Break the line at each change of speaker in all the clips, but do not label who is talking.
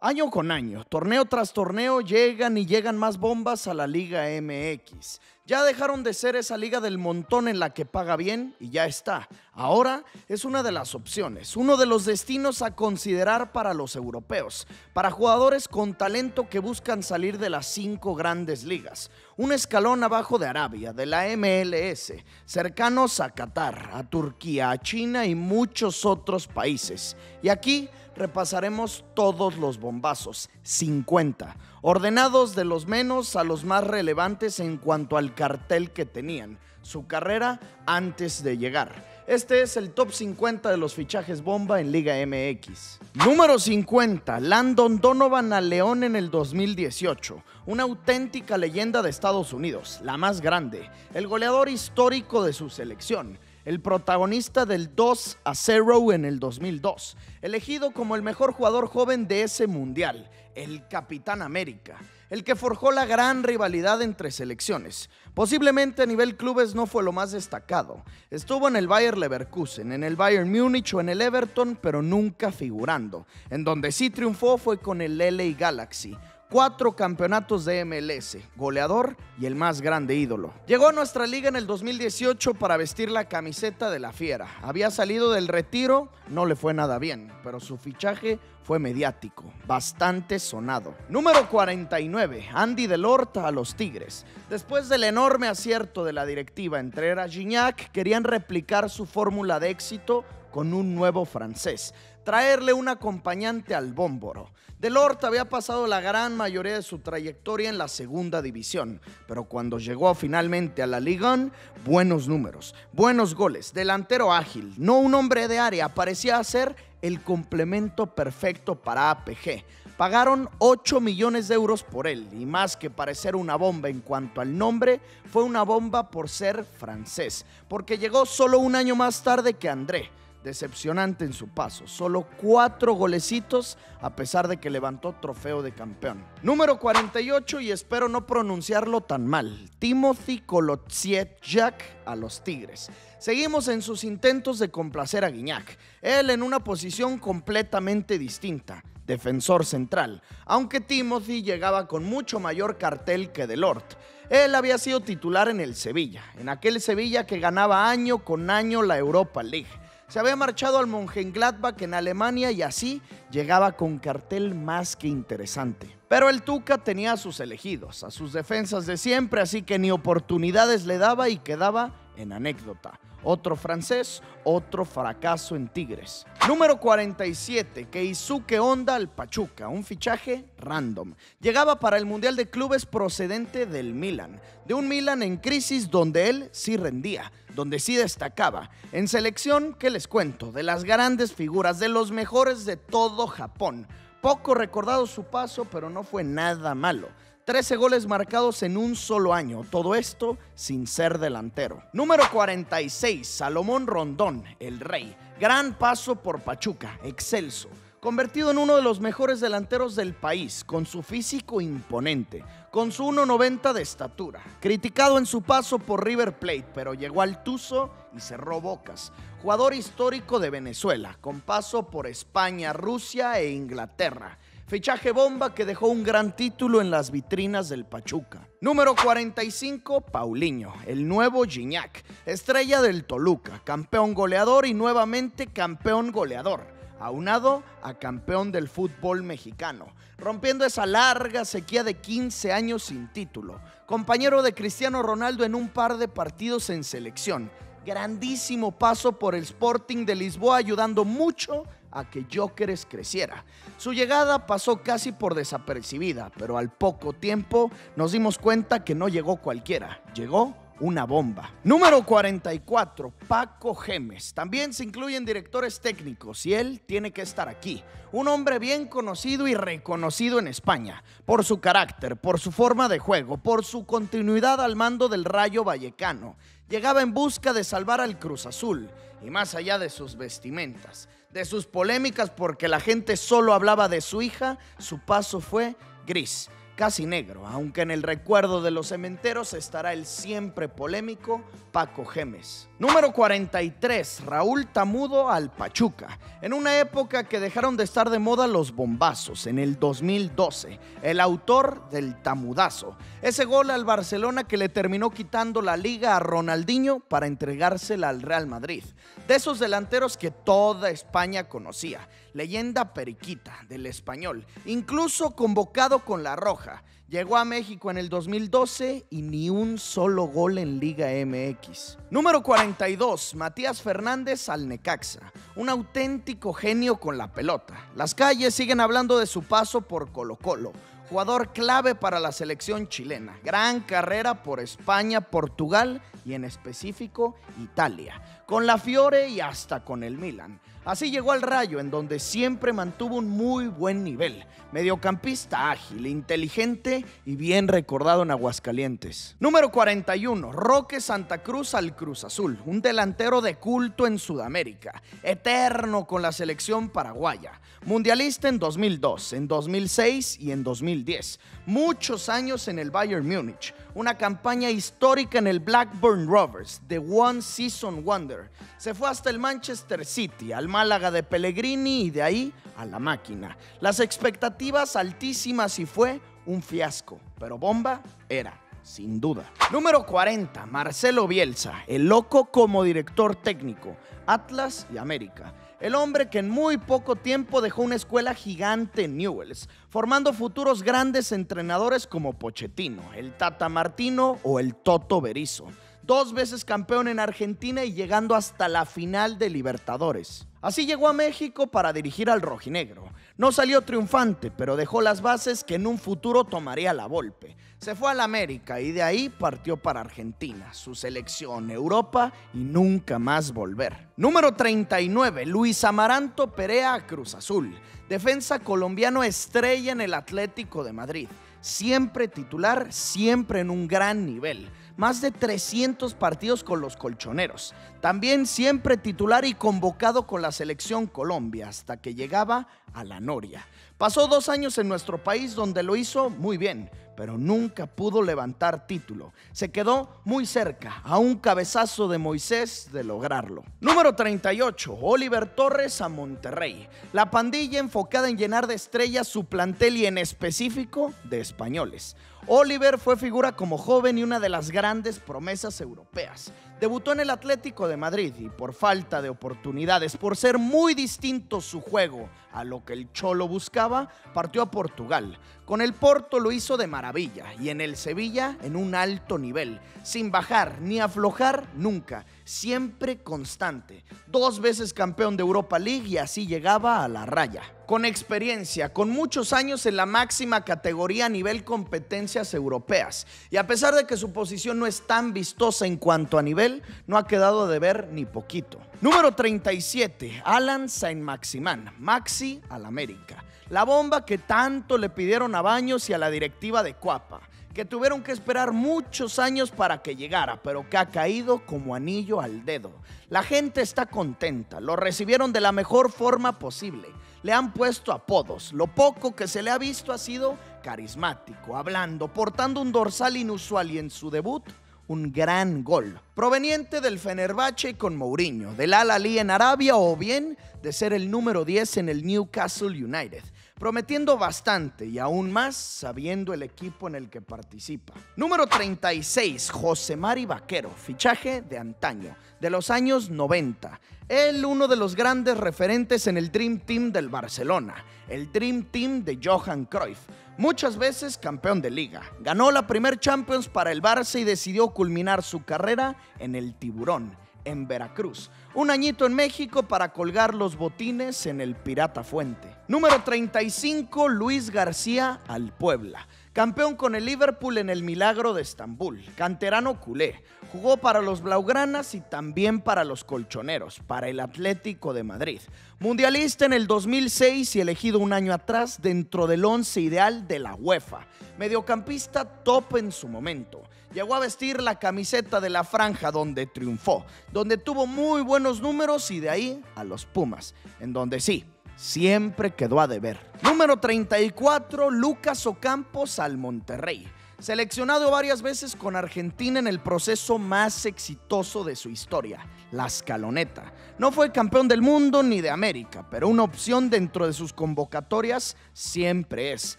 Año con año, torneo tras torneo, llegan y llegan más bombas a la Liga MX. Ya dejaron de ser esa liga del montón en la que paga bien y ya está. Ahora es una de las opciones, uno de los destinos a considerar para los europeos, para jugadores con talento que buscan salir de las 5 grandes ligas. Un escalón abajo de Arabia, de la MLS, cercanos a Qatar, a Turquía, a China y muchos otros países. Y aquí repasaremos todos los bombazos, 50, ordenados de los menos a los más relevantes en cuanto al cartel que tenían, su carrera antes de llegar. Este es el top 50 de los fichajes bomba en Liga MX. Número 50, Landon Donovan a León en el 2018. Una auténtica leyenda de Estados Unidos, la más grande, el goleador histórico de su selección. El protagonista del 2-0 en el 2002, elegido como el mejor jugador joven de ese mundial, el Capitán América, el que forjó la gran rivalidad entre selecciones. Posiblemente a nivel clubes no fue lo más destacado. Estuvo en el Bayer Leverkusen, en el Bayern Múnich o en el Everton, pero nunca figurando. En donde sí triunfó fue con el LA Galaxy. 4 campeonatos de MLS, goleador y el más grande ídolo. Llegó a nuestra liga en el 2018 para vestir la camiseta de la Fiera. Había salido del retiro, no le fue nada bien, pero su fichaje fue mediático, bastante sonado. Número 49, Andy Delort a los Tigres. Después del enorme acierto de la directiva en traer a Gignac, querían replicar su fórmula de éxito con un nuevo francés, traerle un acompañante al Bómboro. Delort había pasado la gran mayoría de su trayectoria en la segunda división, pero cuando llegó finalmente a la Ligue 1, buenos números, buenos goles, delantero ágil, no un hombre de área, parecía ser el complemento perfecto para APG. Pagaron 8 millones de euros por él y más que parecer una bomba en cuanto al nombre, fue una bomba por ser francés, porque llegó solo un año más tarde que André. Decepcionante en su paso, solo 4 golecitos a pesar de que levantó trofeo de campeón. Número 48 y espero no pronunciarlo tan mal, Timothy Kolodziejczak a los Tigres. Seguimos en sus intentos de complacer a Gignac, él en una posición completamente distinta, defensor central, aunque Timothy llegaba con mucho mayor cartel que Delort. Él había sido titular en el Sevilla, en aquel Sevilla que ganaba año con año la Europa League. Se había marchado al Mönchengladbach en Alemania y así llegaba con cartel más que interesante. Pero el Tuca tenía a sus elegidos, a sus defensas de siempre, así que ni oportunidades le daba y quedaba en anécdota. Otro francés, otro fracaso en Tigres. Número 47, Keisuke Honda al Pachuca, un fichaje random. Llegaba para el Mundial de Clubes procedente del Milan, de un Milan en crisis donde él sí rendía, donde sí destacaba. En selección, ¿qué les cuento? De las grandes figuras, de los mejores de todo Japón. Poco recordado su paso, pero no fue nada malo. 13 goles marcados en un solo año, todo esto sin ser delantero. Número 46, Salomón Rondón, el Rey. Gran paso por Pachuca, excelso. Convertido en uno de los mejores delanteros del país, con su físico imponente, con su 1.90 de estatura. Criticado en su paso por River Plate, pero llegó al Tuzo y cerró bocas. Jugador histórico de Venezuela, con paso por España, Rusia e Inglaterra. Fichaje bomba que dejó un gran título en las vitrinas del Pachuca. Número 45, Paulinho, el nuevo Gignac, estrella del Toluca, campeón goleador y nuevamente campeón goleador, aunado a campeón del fútbol mexicano, rompiendo esa larga sequía de 15 años sin título. Compañero de Cristiano Ronaldo en un par de partidos en selección. Grandísimo paso por el Sporting de Lisboa, ayudando mucho a que Gyökeres creciera. Su llegada pasó casi por desapercibida, pero al poco tiempo nos dimos cuenta que no llegó cualquiera, llegó una bomba. Número 44, Paco Gémez. También se incluyen directores técnicos y él tiene que estar aquí. Un hombre bien conocido y reconocido en España, por su carácter, por su forma de juego, por su continuidad al mando del Rayo Vallecano. Llegaba en busca de salvar al Cruz Azul y más allá de sus vestimentas, de sus polémicas porque la gente solo hablaba de su hija, su paso fue gris. casi negro, aunque en el recuerdo de los cementeros estará el siempre polémico Paco Gémez. Número 43, Raúl Tamudo al Pachuca. En una época que dejaron de estar de moda los bombazos, en el 2012, el autor del tamudazo, ese gol al Barcelona que le terminó quitando la liga a Ronaldinho para entregársela al Real Madrid. De esos delanteros que toda España conocía, leyenda periquita del Español, incluso convocado con la Roja. Llegó a México en el 2012 y ni un solo gol en Liga MX. Número 42, Matías Fernández al Necaxa. Un auténtico genio con la pelota. Las calles siguen hablando de su paso por Colo-Colo. Jugador clave para la selección chilena. Gran carrera por España, Portugal y en específico Italia. Con la Fiore y hasta con el Milan. Así llegó al Rayo, en donde siempre mantuvo un muy buen nivel. Mediocampista ágil, inteligente y bien recordado en Aguascalientes. Número 41, Roque Santa Cruz al Cruz Azul. Un delantero de culto en Sudamérica. Eterno con la selección paraguaya. Mundialista en 2002, en 2006 y en 2010. Muchos años en el Bayern Múnich. Una campaña histórica en el Blackburn Rovers, The One Season Wonder. Se fue hasta el Manchester City, al Málaga de Pellegrini y de ahí a la máquina. Las expectativas altísimas y fue un fiasco, pero bomba era, sin duda. Número 40, Marcelo Bielsa, el loco como director técnico, Atlas y América. El hombre que en muy poco tiempo dejó una escuela gigante en Newell's, formando futuros grandes entrenadores como Pochettino, el Tata Martino o el Toto Berizzo. 2 veces campeón en Argentina y llegando hasta la final de Libertadores. Así llegó a México para dirigir al rojinegro. No salió triunfante, pero dejó las bases que en un futuro tomaría la Volpe. Se fue al América y de ahí partió para Argentina, su selección, Europa y nunca más volver. Número 39, Luis Amaranto Perea a Cruz Azul. Defensa colombiano estrella en el Atlético de Madrid. Siempre titular, siempre en un gran nivel. Más de 300 partidos con los colchoneros. También siempre titular y convocado con la selección Colombia hasta que llegaba a la Noria. Pasó 2 años en nuestro país donde lo hizo muy bien, pero nunca pudo levantar título. Se quedó muy cerca, a un cabezazo de Moisés de lograrlo. Número 38, Oliver Torres a Monterrey. La pandilla enfocada en llenar de estrellas su plantel y en específico de españoles. Oliver fue figura como joven y una de las grandes promesas europeas. Debutó en el Atlético de Madrid y por falta de oportunidades, por ser muy distinto su juego a lo que el Cholo buscaba, partió a Portugal. Con el Porto lo hizo de maravilla y en el Sevilla en un alto nivel, sin bajar ni aflojar nunca, siempre constante. 2 veces campeón de Europa League y así llegaba a la raya. Con experiencia, con muchos años en la máxima categoría a nivel competencias europeas. Y a pesar de que su posición no es tan vistosa en cuanto a nivel, no ha quedado de ver ni poquito. Número 37, Alan Saint-Maximin, Maxi al América. La bomba que tanto le pidieron a Baños y a la directiva de Cuapa, que tuvieron que esperar muchos años para que llegara, pero que ha caído como anillo al dedo. La gente está contenta, lo recibieron de la mejor forma posible. Le han puesto apodos. Lo poco que se le ha visto ha sido carismático, hablando, portando un dorsal inusual y en su debut, un gran gol. Proveniente del Fenerbahce con Mourinho, del Al-Ahly en Arabia o bien de ser el número 10 en el Newcastle United. Prometiendo bastante y aún más sabiendo el equipo en el que participa. Número 36, José Mari Vaquero, fichaje de antaño, de los años 90. Él, uno de los grandes referentes en el Dream Team del Barcelona, el Dream Team de Johan Cruyff. Muchas veces campeón de liga. Ganó la primer Champions para el Barça y decidió culminar su carrera en el Tiburón, en Veracruz. Un añito en México para colgar los botines en el Pirata Fuente. Número 35, Luis García al Puebla. Campeón con el Liverpool en el Milagro de Estambul. Canterano culé. Jugó para los blaugranas y también para los colchoneros, para el Atlético de Madrid. Mundialista en el 2006 y elegido un año atrás dentro del 11 ideal de la UEFA. Mediocampista top en su momento. Llegó a vestir la camiseta de la franja donde triunfó, donde tuvo muy buenos números y de ahí a los Pumas, en donde sí, siempre quedó a deber. Número 34, Lucas Ocampos al Monterrey. Seleccionado varias veces con Argentina en el proceso más exitoso de su historia, la escaloneta. No fue campeón del mundo ni de América, pero una opción dentro de sus convocatorias siempre es.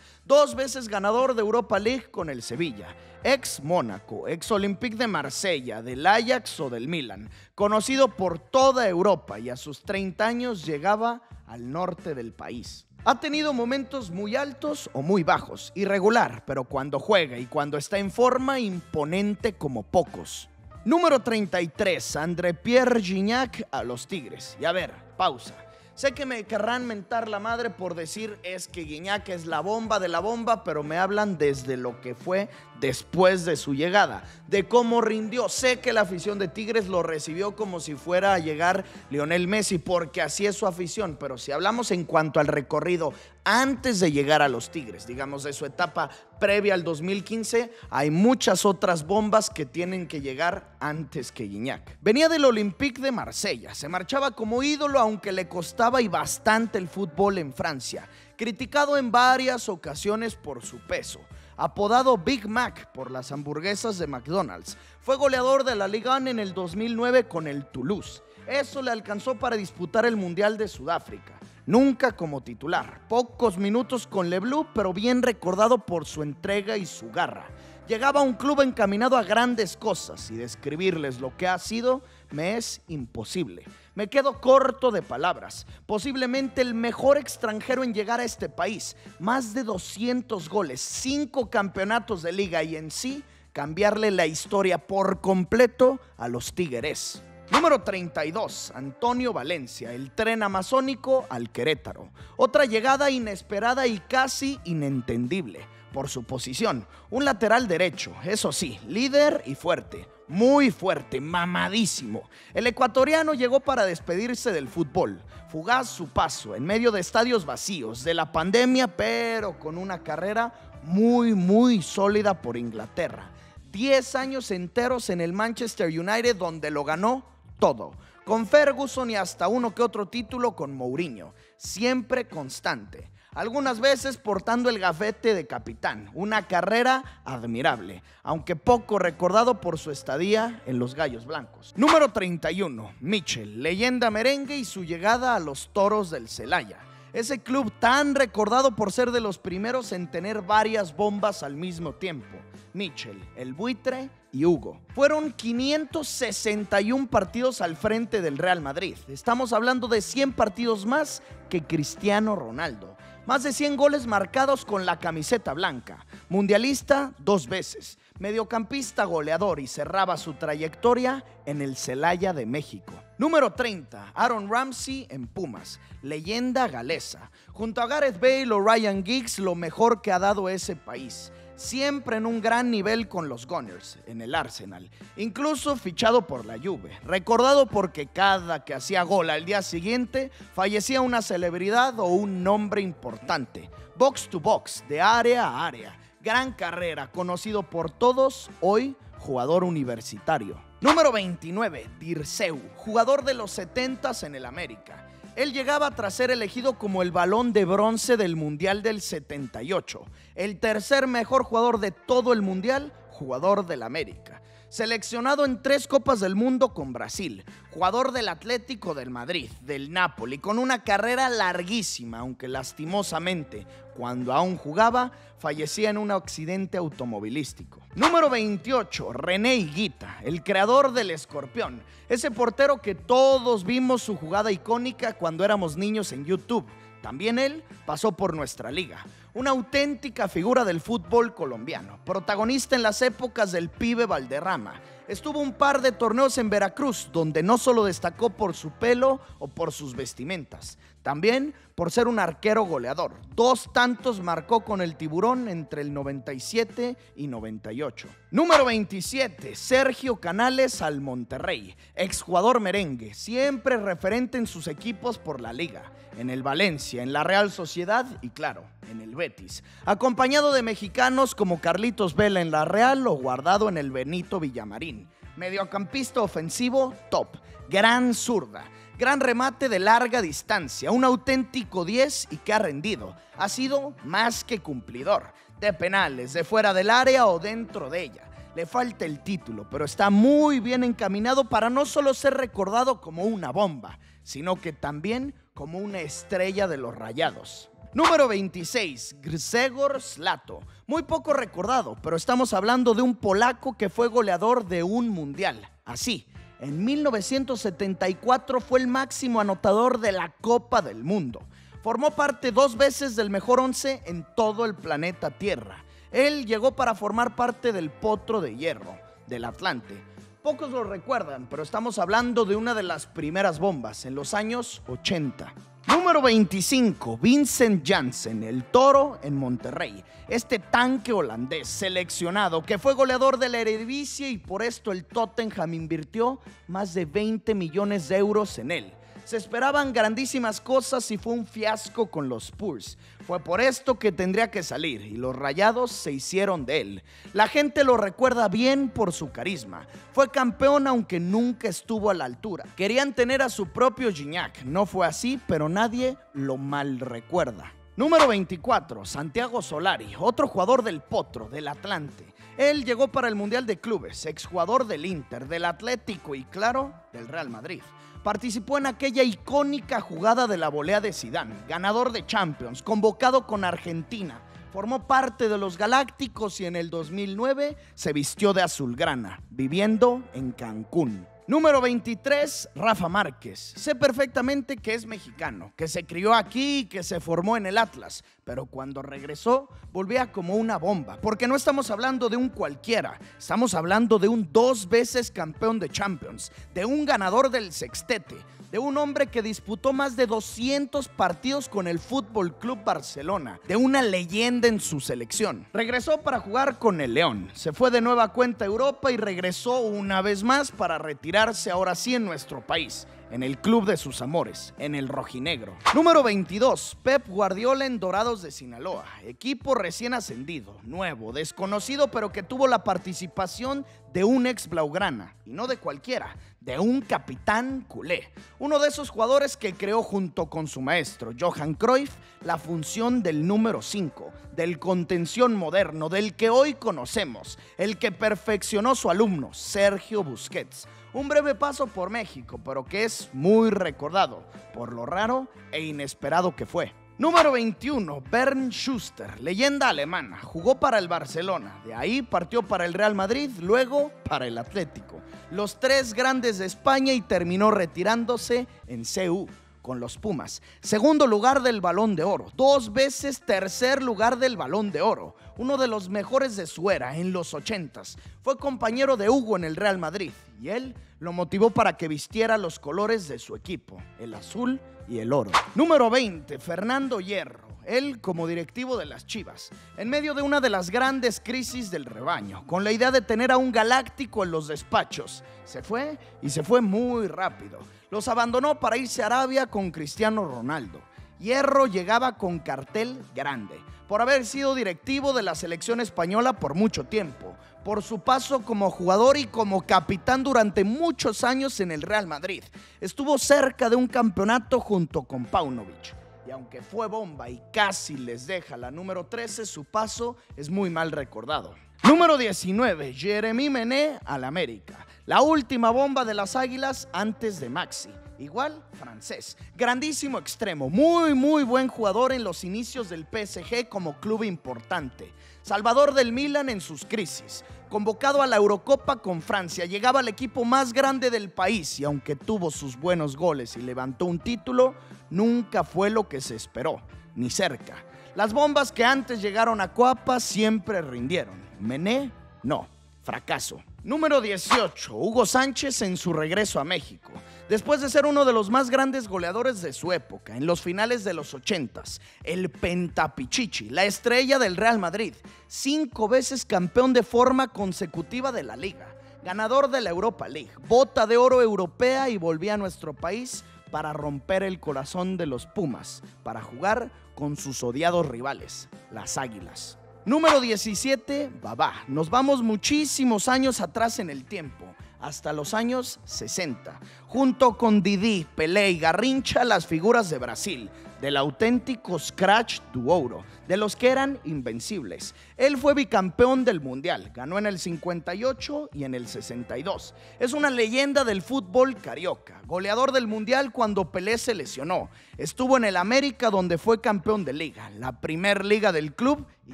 2 veces ganador de Europa League con el Sevilla, ex Mónaco, ex Olympique de Marsella, del Ajax o del Milan. Conocido por toda Europa y a sus 30 años llegaba al norte del país. Ha tenido momentos muy altos o muy bajos, irregular, pero cuando juega y cuando está en forma, imponente como pocos. Número 33, André-Pierre Gignac a los Tigres. Y a ver, pausa. Sé que me querrán mentar la madre por decir es que Gignac es la bomba de la bomba, pero me hablan desde lo que fue después de su llegada, de cómo rindió. Sé que la afición de Tigres lo recibió como si fuera a llegar Lionel Messi, porque así es su afición, pero si hablamos en cuanto al recorrido antes de llegar a los Tigres, digamos de su etapa previa al 2015, hay muchas otras bombas que tienen que llegar antes que Gignac. Venía del Olympique de Marsella, se marchaba como ídolo aunque le costaba y bastante el fútbol en Francia, criticado en varias ocasiones por su peso. Apodado Big Mac por las hamburguesas de McDonald's, fue goleador de la Ligue 1 en el 2009 con el Toulouse. Eso le alcanzó para disputar el Mundial de Sudáfrica. Nunca como titular, pocos minutos con Le Bleu, pero bien recordado por su entrega y su garra. Llegaba a un club encaminado a grandes cosas y describirles lo que ha sido me es imposible. Me quedo corto de palabras. Posiblemente el mejor extranjero en llegar a este país. Más de 200 goles, 5 campeonatos de liga y en sí cambiarle la historia por completo a los Tigres. Número 32, Antonio Valencia, el tren amazónico al Querétaro. Otra llegada inesperada y casi inentendible por su posición. Un lateral derecho, eso sí, líder y fuerte. Muy fuerte, mamadísimo. El ecuatoriano llegó para despedirse del fútbol. Fugaz su paso en medio de estadios vacíos, de la pandemia, pero con una carrera muy sólida por Inglaterra. 10 años enteros en el Manchester United, donde lo ganó todo. Con Ferguson y hasta uno que otro título con Mourinho. Siempre constante. Algunas veces portando el gafete de capitán. Una carrera admirable, aunque poco recordado por su estadía en los Gallos Blancos. Número 31, Michel, leyenda merengue y su llegada a los Toros del Celaya. Ese club tan recordado por ser de los primeros en tener varias bombas al mismo tiempo. Michel, el Buitre y Hugo. Fueron 561 partidos al frente del Real Madrid. Estamos hablando de 100 partidos más que Cristiano Ronaldo. Más de 100 goles marcados con la camiseta blanca. Mundialista 2 veces. Mediocampista goleador y cerraba su trayectoria en el Celaya de México. Número 30, Aaron Ramsey en Pumas, leyenda galesa. Junto a Gareth Bale o Ryan Giggs, lo mejor que ha dado ese país. Siempre en un gran nivel con los Gunners, en el Arsenal. Incluso fichado por la Juve. Recordado porque cada que hacía gol al día siguiente, fallecía una celebridad o un nombre importante. Box to box, de área a área. Gran carrera, conocido por todos, hoy jugador universitario. Número 29, Dirceu, jugador de los 70s en el América. Él llegaba tras ser elegido como el Balón de Bronce del Mundial del 78, el tercer mejor jugador de todo el Mundial, jugador del América. Seleccionado en 3 Copas del Mundo con Brasil, jugador del Atlético del Madrid, del Napoli, con una carrera larguísima, aunque lastimosamente, cuando aún jugaba, fallecía en un accidente automovilístico. Número 28, René Higuita, el creador del Escorpión, ese portero que todos vimos su jugada icónica cuando éramos niños en YouTube. También él pasó por nuestra liga. Una auténtica figura del fútbol colombiano, protagonista en las épocas del Pibe Valderrama. Estuvo un par de torneos en Veracruz, donde no solo destacó por su pelo o por sus vestimentas, también por ser un arquero goleador. 2 tantos marcó con el Tiburón entre el 97 y 98. Número 27, Sergio Canales al Monterrey, exjugador merengue, siempre referente en sus equipos por la liga, en el Valencia, en la Real Sociedad y claro, en el Betis, acompañado de mexicanos como Carlitos Vela en la Real o Guardado en el Benito Villamarín. Mediocampista ofensivo, top, gran zurda, Gran remate de larga distancia, un auténtico 10 y que ha rendido. Ha sido más que cumplidor. De penales, de fuera del área o dentro de ella. Le falta el título, pero está muy bien encaminado para no solo ser recordado como una bomba, sino que también como una estrella de los Rayados. Número 26, Grzegorz Slato. Muy poco recordado, pero estamos hablando de un polaco que fue goleador de un mundial. Así, en 1974 fue el máximo anotador de la Copa del Mundo. Formó parte 2 veces del mejor 11 en todo el planeta Tierra. Él llegó para formar parte del Potro de Hierro, del Atlante. Pocos lo recuerdan, pero estamos hablando de una de las primeras bombas en los años 80. Número 25, Vincent Janssen, el Toro en Monterrey. Este tanque holandés seleccionado que fue goleador de la Eredivisie y por esto el Tottenham invirtió más de 20 millones de euros en él. Se esperaban grandísimas cosas y fue un fiasco con los Spurs. Fue por esto que tendría que salir y los Rayados se hicieron de él. La gente lo recuerda bien por su carisma. Fue campeón aunque nunca estuvo a la altura. Querían tener a su propio Gignac. No fue así, pero nadie lo mal recuerda. Número 24, Santiago Solari, otro jugador del Potro, del Atlante. Él llegó para el Mundial de Clubes, exjugador del Inter, del Atlético y, claro, del Real Madrid. Participó en aquella icónica jugada de la volea de Zidane, ganador de Champions, convocado con Argentina. Formó parte de los Galácticos y en el 2009 se vistió de azulgrana, viviendo en Cancún. Número 23, Rafa Márquez. Sé perfectamente que es mexicano, que se crió aquí y que se formó en el Atlas, pero cuando regresó volvía como una bomba, porque no estamos hablando de un cualquiera, estamos hablando de un 2 veces campeón de Champions, de un ganador del sextete, de un hombre que disputó más de 200 partidos con el Fútbol Club Barcelona, de una leyenda en su selección. Regresó para jugar con el León, se fue de nueva cuenta a Europa y regresó una vez más para retirarse ahora sí en nuestro país, en el club de sus amores, en el rojinegro. Número 22, Pep Guardiola en Dorados de Sinaloa, equipo recién ascendido, nuevo, desconocido, pero que tuvo la participación de un ex blaugrana, y no de cualquiera, de un capitán culé, uno de esos jugadores que creó junto con su maestro, Johan Cruyff, la función del número 5, del contención moderno, del que hoy conocemos, el que perfeccionó su alumno, Sergio Busquets. Un breve paso por México, pero que es muy recordado por lo raro e inesperado que fue. Número 21, Bernd Schuster, leyenda alemana, jugó para el Barcelona, de ahí partió para el Real Madrid, luego para el Atlético, los 3 grandes de España y terminó retirándose en CU con los Pumas. Segundo lugar del Balón de Oro, 2 veces tercer lugar del Balón de Oro, uno de los mejores de su era en los 80s. Fue compañero de Hugo en el Real Madrid y él lo motivó para que vistiera los colores de su equipo, el azul y el oro. Número 20, Fernando Hierro. Él como directivo de las Chivas, en medio de una de las grandes crisis del rebaño, con la idea de tener a un galáctico en los despachos. Se fue y se fue muy rápido. Los abandonó para irse a Arabia con Cristiano Ronaldo. Hierro llegaba con cartel grande, por haber sido directivo de la selección española por mucho tiempo, por su paso como jugador y como capitán durante muchos años en el Real Madrid. Estuvo cerca de un campeonato junto con Paunovic. Y aunque fue bomba y casi les deja la número 13, su paso es muy mal recordado. Número 19, Jeremy Mené al América. La última bomba de las Águilas antes de Maxi. Igual, francés. Grandísimo extremo, muy buen jugador en los inicios del PSG como club importante. Salvador del Milan en sus crisis. Convocado a la Eurocopa con Francia, llegaba al equipo más grande del país y aunque tuvo sus buenos goles y levantó un título, nunca fue lo que se esperó, ni cerca. Las bombas que antes llegaron a Coapa siempre rindieron. Mené, no, fracaso. Número 18, Hugo Sánchez en su regreso a México. Después de ser uno de los más grandes goleadores de su época, en los finales de los 80s, el Pentapichichi, la estrella del Real Madrid, 5 veces campeón de forma consecutiva de la Liga, ganador de la Europa League, bota de oro europea y volvía a nuestro país para romper el corazón de los Pumas, para jugar con sus odiados rivales, las Águilas. Número 17, Babá. Nos vamos muchísimos años atrás en el tiempo, hasta los años 60, junto con Didi, Pelé y Garrincha, las figuras de Brasil, del auténtico Scratch do Ouro, de los que eran invencibles. Él fue bicampeón del Mundial, ganó en el 58 y en el 62. Es una leyenda del fútbol carioca, goleador del Mundial cuando Pelé se lesionó. Estuvo en el América, donde fue campeón de liga, la primer liga del club, y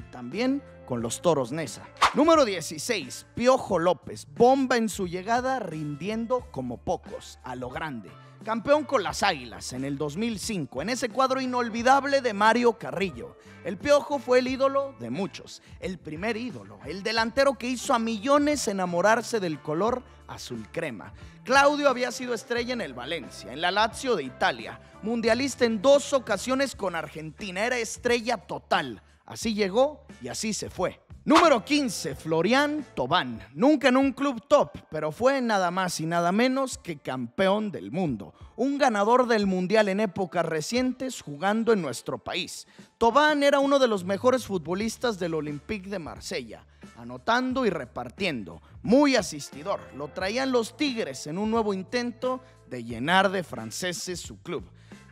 también con los Toros Neza. Número 16, Piojo López, bomba en su llegada, rindiendo como pocos, a lo grande. Campeón con las Águilas en el 2005, en ese cuadro inolvidable de Mario Carrillo. El Piojo fue el ídolo de muchos, el primer ídolo, el delantero que hizo a millones enamorarse del color azul crema. Claudio había sido estrella en el Valencia, en la Lazio de Italia, mundialista en 2 ocasiones con Argentina, era estrella total. Así llegó y así se fue. Número 15, Florian Thauvin. Nunca en un club top, pero fue nada más y nada menos que campeón del mundo. Un ganador del mundial en épocas recientes jugando en nuestro país. Thauvin era uno de los mejores futbolistas del Olympique de Marsella, anotando y repartiendo. Muy asistidor. Lo traían los Tigres en un nuevo intento de llenar de franceses su club.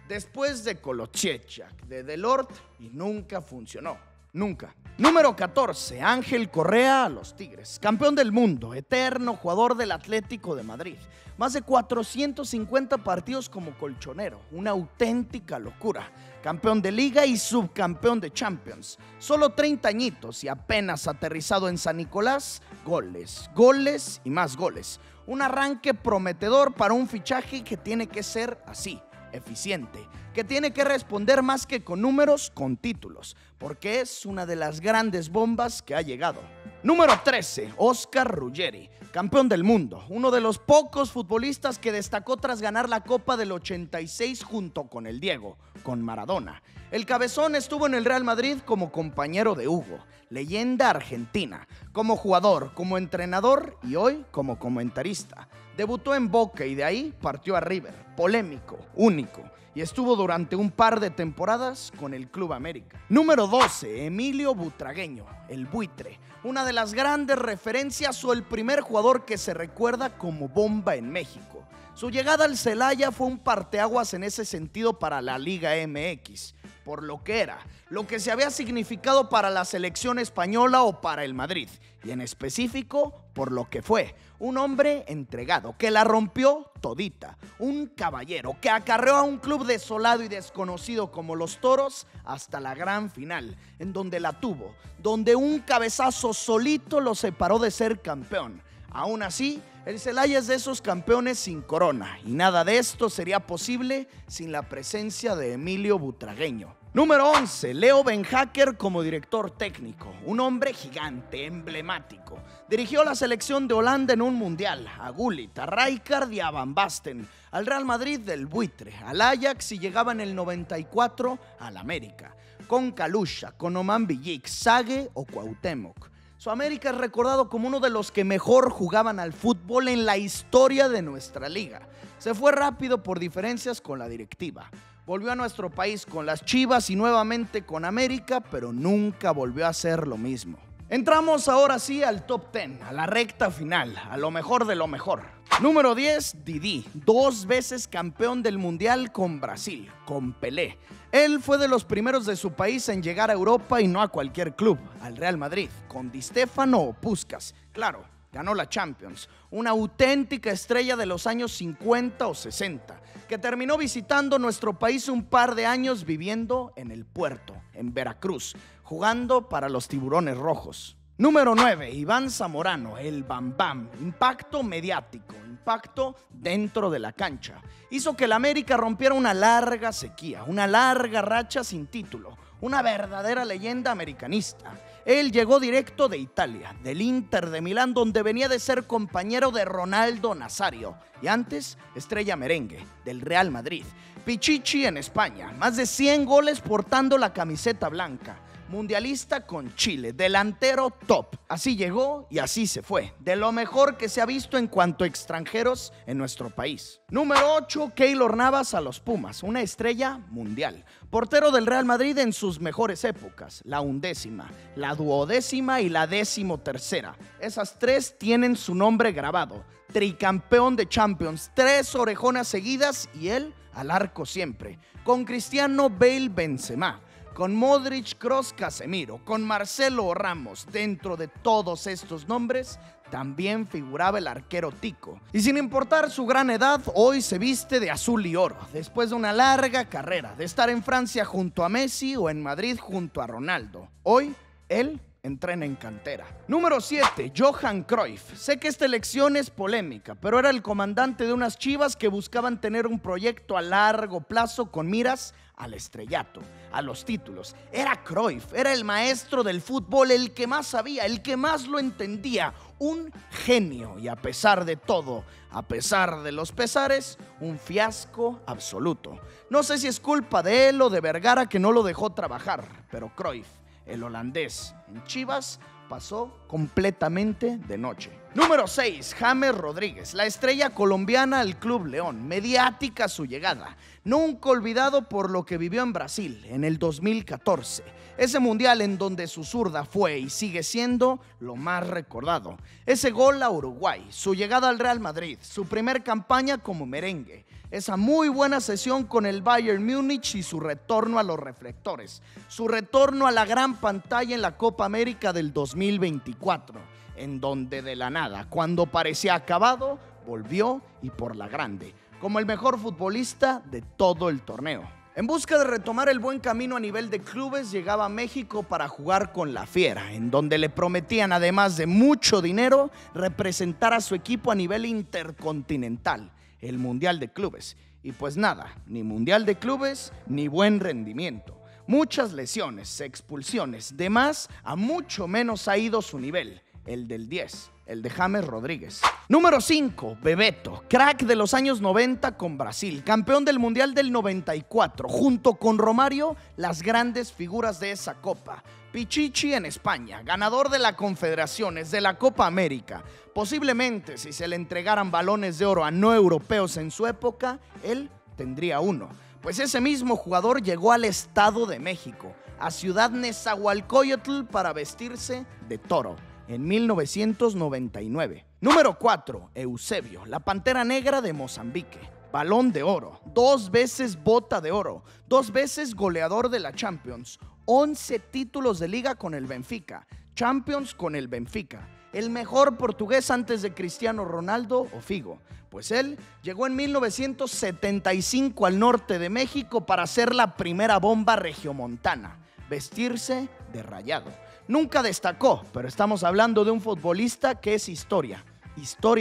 Después de Kolodziejczak, de Delort, y nunca funcionó. Nunca. Número 14, Ángel Correa a los Tigres. Campeón del mundo, eterno jugador del Atlético de Madrid. Más de 450 partidos como colchonero, una auténtica locura. Campeón de Liga y subcampeón de Champions. Solo 30 añitos y apenas aterrizado en San Nicolás, goles, goles y más goles. Un arranque prometedor para un fichaje que tiene que ser así, eficiente, que tiene que responder más que con números, con títulos, porque es una de las grandes bombas que ha llegado. Número 13, Oscar Ruggeri, campeón del mundo, uno de los pocos futbolistas que destacó tras ganar la Copa del 86 junto con el Diego, con Maradona. El cabezón estuvo en el Real Madrid como compañero de Hugo, leyenda argentina, como jugador, como entrenador y hoy como comentarista. Debutó en Boca y de ahí partió a River, polémico, único, y estuvo durante un par de temporadas con el Club América. Número 12, Emilio Butragueño, el buitre, una de las grandes referencias o el primer jugador que se recuerda como bomba en México. Su llegada al Celaya fue un parteaguas en ese sentido para la Liga MX, por lo que era, lo que se había significado para la selección española o para el Madrid, y en específico por lo que fue, un hombre entregado, que la rompió todita, un caballero que acarreó a un club desolado y desconocido como los Toros hasta la gran final, en donde la tuvo, donde un cabezazo solito lo separó de ser campeón. Aún así, el Celaya es de esos campeones sin corona, y nada de esto sería posible sin la presencia de Emilio Butragueño. Número 11, Leo Beenhakker como director técnico, un hombre gigante, emblemático. Dirigió la selección de Holanda en un mundial, a Gullit, a Rijkaard y a Van Basten, al Real Madrid del buitre, al Ajax y llegaba en el 94 al América, con Kalusha, con Oman Billik, Sague o Cuauhtémoc. Su América es recordado como uno de los que mejor jugaban al fútbol en la historia de nuestra liga. Se fue rápido por diferencias con la directiva. Volvió a nuestro país con las Chivas y nuevamente con América, pero nunca volvió a ser lo mismo. Entramos ahora sí al top 10, a la recta final, a lo mejor de lo mejor. Número 10, Didi, 2 veces campeón del Mundial con Brasil, con Pelé. Él fue de los primeros de su país en llegar a Europa y no a cualquier club, al Real Madrid, con Di Stéfano o Puskás. Claro, ganó la Champions, una auténtica estrella de los años 50 o 60, que terminó visitando nuestro país un par de años viviendo en el puerto, en Veracruz, jugando para los Tiburones Rojos. Número 9, Iván Zamorano, el Bam Bam, impacto mediático, impacto dentro de la cancha. Hizo que el América rompiera una larga sequía, una larga racha sin título, una verdadera leyenda americanista. Él llegó directo de Italia, del Inter de Milán, donde venía de ser compañero de Ronaldo Nazario, y antes estrella merengue del Real Madrid. Pichichi en España, más de 100 goles portando la camiseta blanca. mundialista con Chile, delantero top. Así llegó y así se fue, de lo mejor que se ha visto en cuanto a extranjeros en nuestro país. Número 8, Keylor Navas a los Pumas, una estrella mundial. Portero del Real Madrid en sus mejores épocas, la 11ª, la 12ª y la 13ª. Esas tres tienen su nombre grabado. Tricampeón de Champions, 3 orejonas seguidas y él al arco siempre. Con Cristiano, Bale, Benzema. Con Modric, Kroos, Casemiro, con Marcelo Ramos. Dentro de todos estos nombres también figuraba el arquero Tico. Y sin importar su gran edad, hoy se viste de azul y oro, después de una larga carrera, de estar en Francia junto a Messi o en Madrid junto a Ronaldo. Hoy, él entrena en cantera. Número 7, Johan Cruyff. Sé que esta elección es polémica, pero era el comandante de unas Chivas que buscaban tener un proyecto a largo plazo con miras al estrellato, a los títulos. Era Cruyff, era el maestro del fútbol, el que más sabía, el que más lo entendía, un genio. Y a pesar de todo, a pesar de los pesares, un fiasco absoluto. No sé si es culpa de él o de Vergara que no lo dejó trabajar, pero Cruyff, el holandés, en Chivas pasó completamente de noche. Número 6, James Rodríguez, la estrella colombiana al Club León, mediática su llegada, nunca olvidado por lo que vivió en Brasil en el 2014, ese mundial en donde su zurda fue y sigue siendo lo más recordado, ese gol a Uruguay, su llegada al Real Madrid, su primer campaña como merengue, esa muy buena sesión con el Bayern Múnich y su retorno a los reflectores, su retorno a la gran pantalla en la Copa América del 2024, en donde de la nada, cuando parecía acabado, volvió y por la grande, como el mejor futbolista de todo el torneo. En busca de retomar el buen camino a nivel de clubes, llegaba a México para jugar con la Fiera, en donde le prometían, además de mucho dinero, representar a su equipo a nivel intercontinental, el Mundial de Clubes. Y pues nada, ni Mundial de Clubes, ni buen rendimiento. Muchas lesiones, expulsiones, de más a mucho menos ha ido su nivel, el del 10, el de James Rodríguez. Número 5, Bebeto, crack de los años 90 con Brasil, campeón del Mundial del 94, junto con Romario, las grandes figuras de esa copa. Pichichi en España, ganador de la Confederaciones, de la Copa América. Posiblemente, si se le entregaran balones de oro a no europeos en su época, él tendría uno. Pues ese mismo jugador llegó al Estado de México, a Ciudad Nezahualcóyotl, para vestirse de toro, en 1999. Número 4, Eusebio, la Pantera Negra de Mozambique. Balón de oro, 2 veces bota de oro, 2 veces goleador de la Champions, 11 títulos de liga con el Benfica, Champions con el Benfica, el mejor portugués antes de Cristiano Ronaldo o Figo, pues él llegó en 1975 al norte de México para ser la primera bomba regiomontana, vestirse de rayado. Nunca destacó, pero estamos hablando de un futbolista que es historia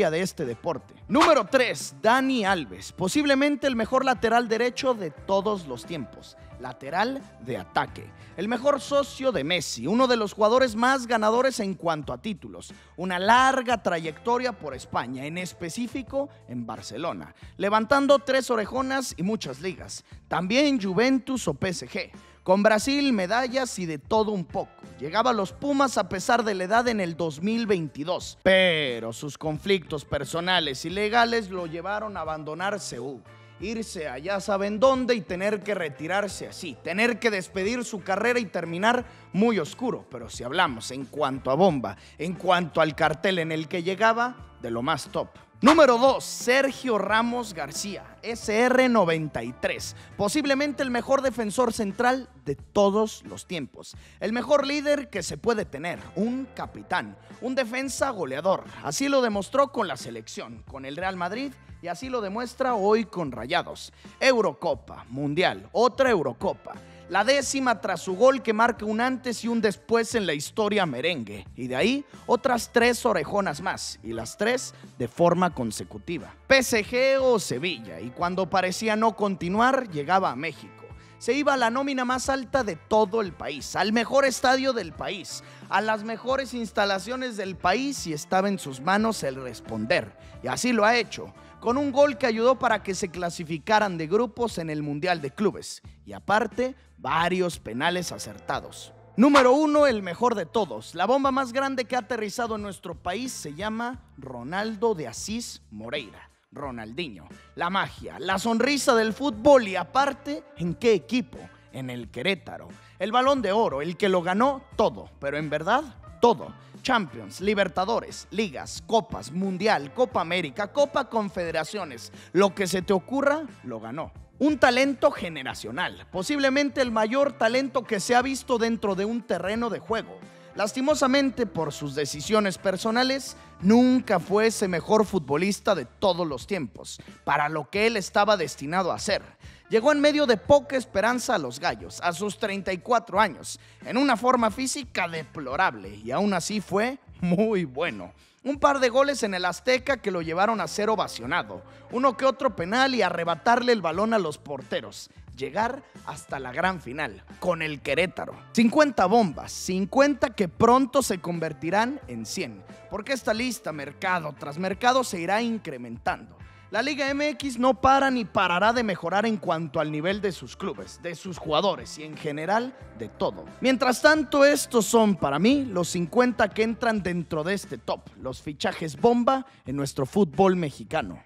de este deporte. Número 3, Dani Alves, posiblemente el mejor lateral derecho de todos los tiempos, lateral de ataque, el mejor socio de Messi, uno de los jugadores más ganadores en cuanto a títulos, una larga trayectoria por España, en específico en Barcelona, levantando 3 orejonas y muchas ligas, también Juventus o PSG. Con Brasil, medallas y de todo un poco. Llegaba a los Pumas a pesar de la edad en el 2022, pero sus conflictos personales y legales lo llevaron a abandonar Seúl, irse allá saben dónde y tener que retirarse así, tener que despedir su carrera y terminar muy oscuro. Pero si hablamos en cuanto a bomba, en cuanto al cartel en el que llegaba, de lo más top. Número 2, Sergio Ramos García, SR93, posiblemente el mejor defensor central de todos los tiempos, el mejor líder que se puede tener, un capitán, un defensa goleador, así lo demostró con la selección, con el Real Madrid y así lo demuestra hoy con Rayados. Eurocopa, Mundial, otra Eurocopa. La 10ª tras su gol que marca un antes y un después en la historia merengue. Y de ahí otras 3 orejonas más, y las 3 de forma consecutiva. PSG o Sevilla, y cuando parecía no continuar, llegaba a México. Se iba a la nómina más alta de todo el país, al mejor estadio del país, a las mejores instalaciones del país, y estaba en sus manos el responder. Y así lo ha hecho, con un gol que ayudó para que se clasificaran de grupos en el Mundial de Clubes. Y aparte, varios penales acertados. Número 1, el mejor de todos. La bomba más grande que ha aterrizado en nuestro país se llama Ronaldo de Asís Moreira. Ronaldinho. La magia, la sonrisa del fútbol y aparte, ¿en qué equipo? En el Querétaro. El Balón de Oro, el que lo ganó todo, pero en verdad, todo. Champions, Libertadores, Ligas, Copas, Mundial, Copa América, Copa Confederaciones. Lo que se te ocurra, lo ganó. Un talento generacional, posiblemente el mayor talento que se ha visto dentro de un terreno de juego. Lastimosamente, por sus decisiones personales, nunca fue ese mejor futbolista de todos los tiempos, para lo que él estaba destinado a ser. Llegó en medio de poca esperanza a los Gallos, a sus 34 años, en una forma física deplorable, y aún así fue muy bueno. Un par de goles en el Azteca que lo llevaron a ser ovacionado, uno que otro penal y arrebatarle el balón a los porteros. Llegar hasta la gran final, con el Querétaro. 50 bombas, 50 que pronto se convertirán en 100, porque esta lista, mercado tras mercado, se irá incrementando. La Liga MX no para ni parará de mejorar en cuanto al nivel de sus clubes, de sus jugadores y en general de todo. Mientras tanto, estos son para mí los 50 que entran dentro de este top, los fichajes bomba en nuestro fútbol mexicano.